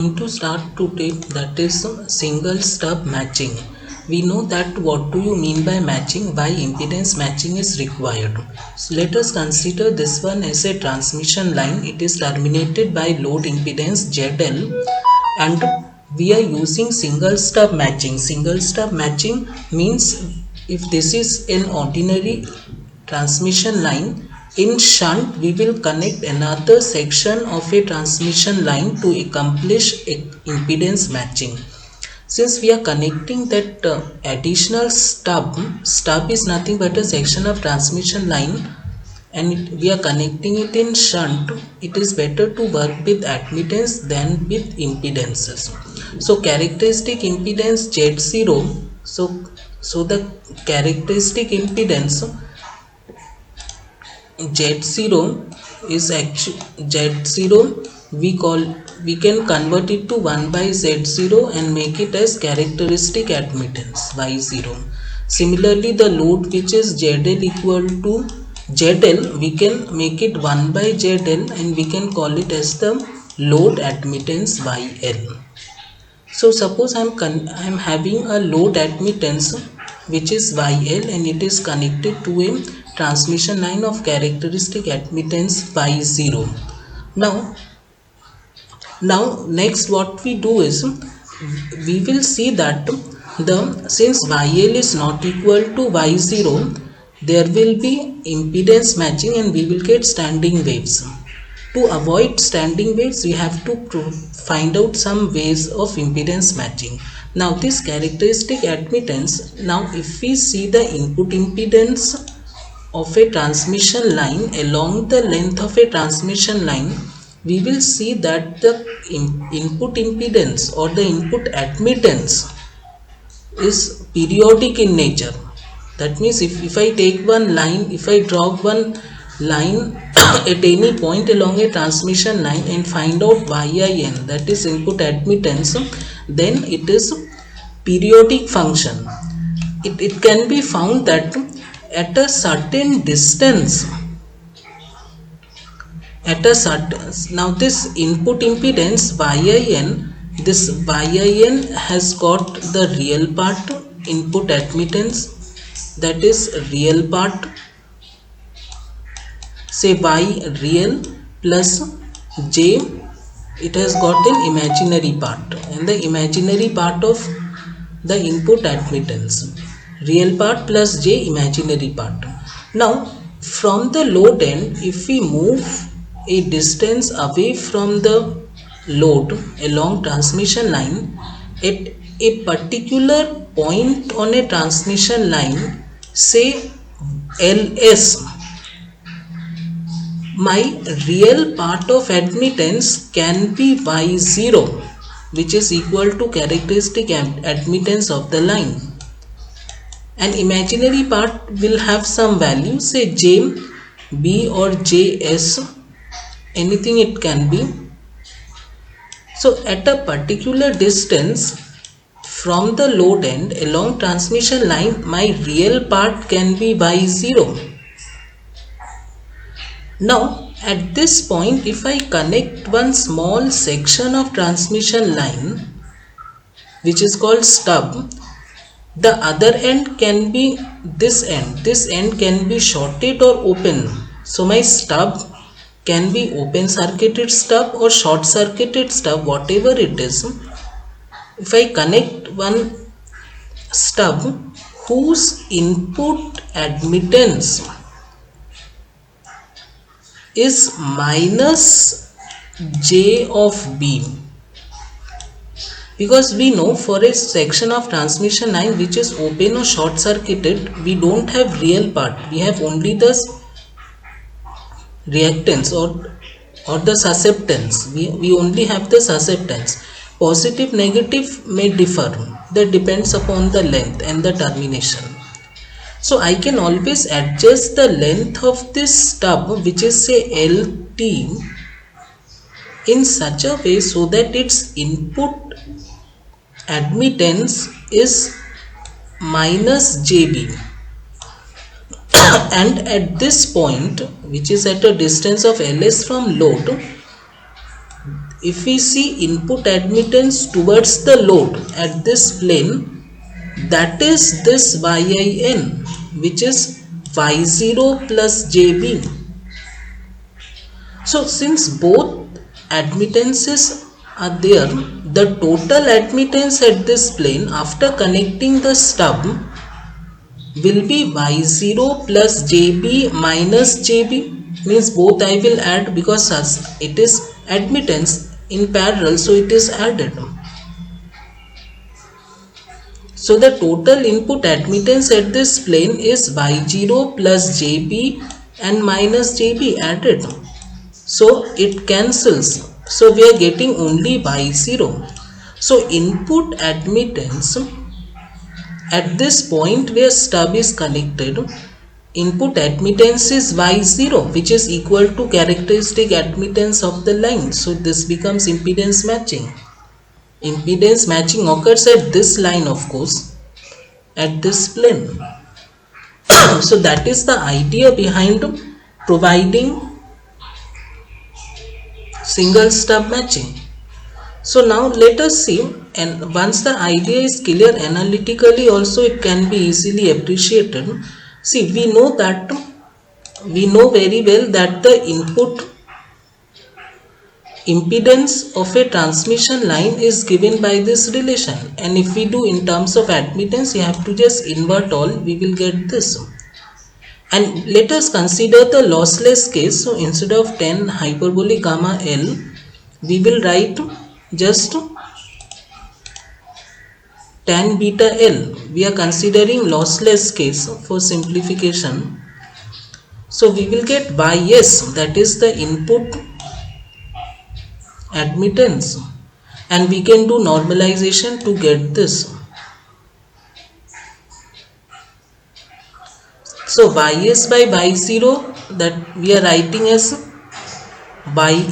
Going to start today, that is single stub matching. We know that what do you mean by matching, why impedance matching is required. So let us consider this one as a transmission line. It is terminated by load impedance ZL and we are using single stub matching. Single stub matching means if this is an ordinary transmission line, in shunt we will connect another section of a transmission line to accomplish impedance matching. Since we are connecting that additional stub is nothing but a section of transmission line, and we are connecting it in shunt, it is better to work with admittance than with impedances. So characteristic impedance Z0, so the characteristic impedance Z0 is actually Z0, we can convert it to 1 by Z0 and make it as characteristic admittance Y0. Similarly, the load which is ZL equal to ZL, we can make it 1 by ZL and we can call it as the load admittance YL. So suppose I am having a load admittance which is YL and it is connected to a transmission line of characteristic admittance Y0. Now next what we do is we will see that since YL is not equal to Y0, there will be impedance matching and we will get standing waves. To avoid standing waves, we have to find out some ways of impedance matching. Now this characteristic admittance, now if we see the input impedance of a transmission line along the length of a transmission line, we will see that the input impedance or the input admittance is periodic in nature. That means if I take one line, if I draw one line at any point along a transmission line and find out YIN, that is input admittance, then it is periodic function. It can be found that at a certain distance, now this input impedance YIN, this YIN has got the real part input admittance, that is real part, say Y real plus J, it has got an imaginary part, and the imaginary part of the input admittance, real part plus J imaginary part. Now from the load end, if we move a distance away from the load along transmission line, at a particular point on a transmission line, say LS, my real part of admittance can be Y0, which is equal to characteristic admittance of the line. An imaginary part will have some value, say J, B or JS, anything it can be. So at a particular distance from the load end along transmission line, my real part can be Y0. Now at this point, if I connect one small section of transmission line which is called stub, the other end can be this end can be shorted or open. So my stub can be open circuited stub or short circuited stub, whatever it is. If I connect one stub whose input admittance is minus J of B, because we know for a section of transmission line which is open or short circuited, we don't have real part, we have only the reactance or the susceptance, we only have the susceptance. Positive negative may differ, that depends upon the length and the termination. So I can always adjust the length of this stub, which is say LT, in such a way so that its input admittance is minus JB. And at this point, which is at a distance of LS from load, if we see input admittance towards the load at this plane, that is this Yin, which is Y0 plus JB. So since both admittances are there, the total admittance at this plane after connecting the stub will be Y0 plus JB minus JB. Means both I will add, because as it is admittance in parallel, so it is added. So the total input admittance at this plane is Y0 plus JB and minus JB added. So it cancels. So we are getting only Y0. So input admittance at this point where stub is connected, input admittance is Y0, which is equal to characteristic admittance of the line. So this becomes impedance matching. Impedance matching occurs at this line, of course, at this plane. So that is the idea behind providing single stub matching. So now let us see, and once the idea is clear analytically also it can be easily appreciated. See, we know very well that the input impedance of a transmission line is given by this relation, and if we do in terms of admittance, you have to just invert all, we will get this. And let us consider the lossless case. So instead of 10 hyperbolic gamma L, we will write just tan beta L. We are considering lossless case for simplification. So we will get Ys, that is the input admittance, and we can do normalization to get this. So Ys by Y0, that we are writing as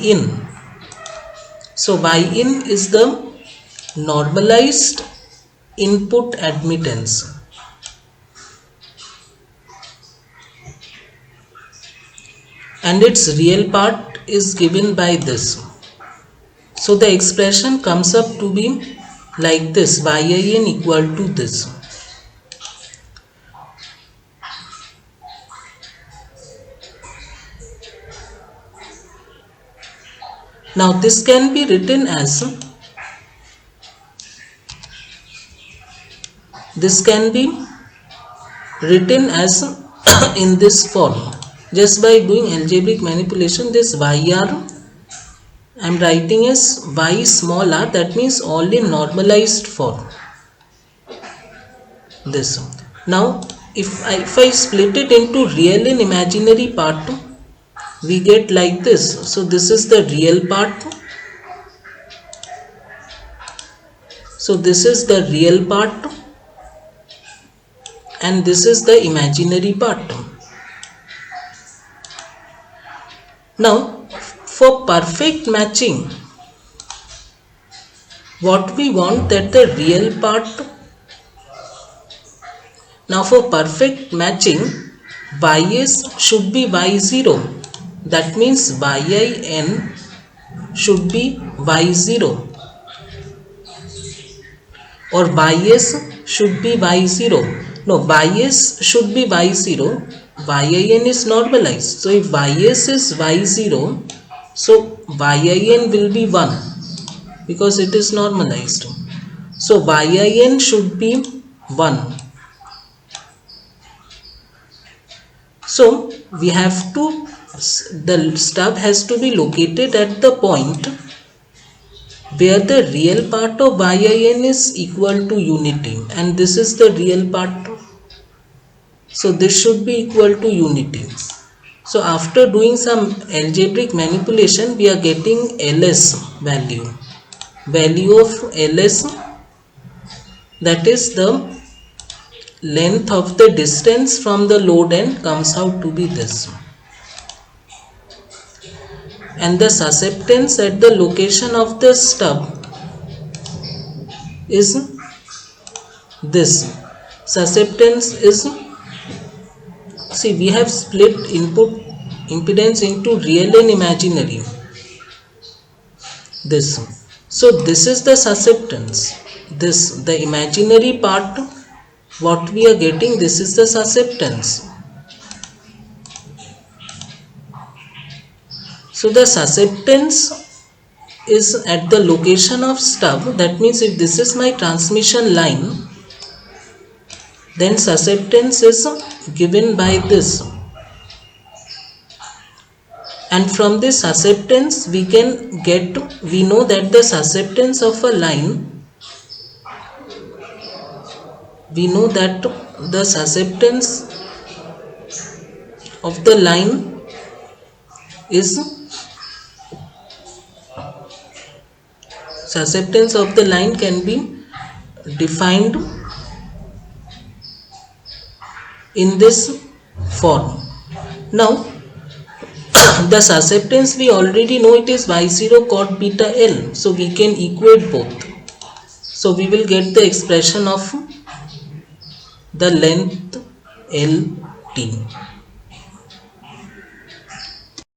Yin. So Yin is the normalized input admittance. And its real part is given by this. So the expression comes up to be like this, Yin equal to this. Now this can be written as, in this form. Just by doing algebraic manipulation, this YR I am writing as Y small r, that means all in normalized form. This. Now if I split it into real and imaginary part, we get like this. So this is the real part. So this is the real part, and this is the imaginary part. Now for perfect matching, what we want, that the real part. Now for perfect matching, Ys should be Y0. That means Yin should be Y0, or Ys should be Y0. No, Ys should be Y0. Yin is normalized. So if Ys is Y0, so Yin will be 1 because it is normalized. So Yin should be 1. So we have to, the stub has to be located at the point where the real part of Yin is equal to unity, and this is the real part. So this should be equal to unity. So after doing some algebraic manipulation, we are getting LS value of LS, that is the length of the distance from the load end, comes out to be this. And the susceptance at the location of the stub is this. Susceptance is, see, we have split input impedance into real and imaginary. this. So this is the susceptance. This, the imaginary part, what we are getting, this is the susceptance. So the susceptance is at the location of stub. That means if this is my transmission line, then susceptance is given by this, and from this susceptance we know that the susceptance of a line, we know that the susceptance of the line is, susceptance of the line can be defined in this form. Now the susceptance we already know, it is y0 cot beta L, so we can equate both. So we will get the expression of the length L t.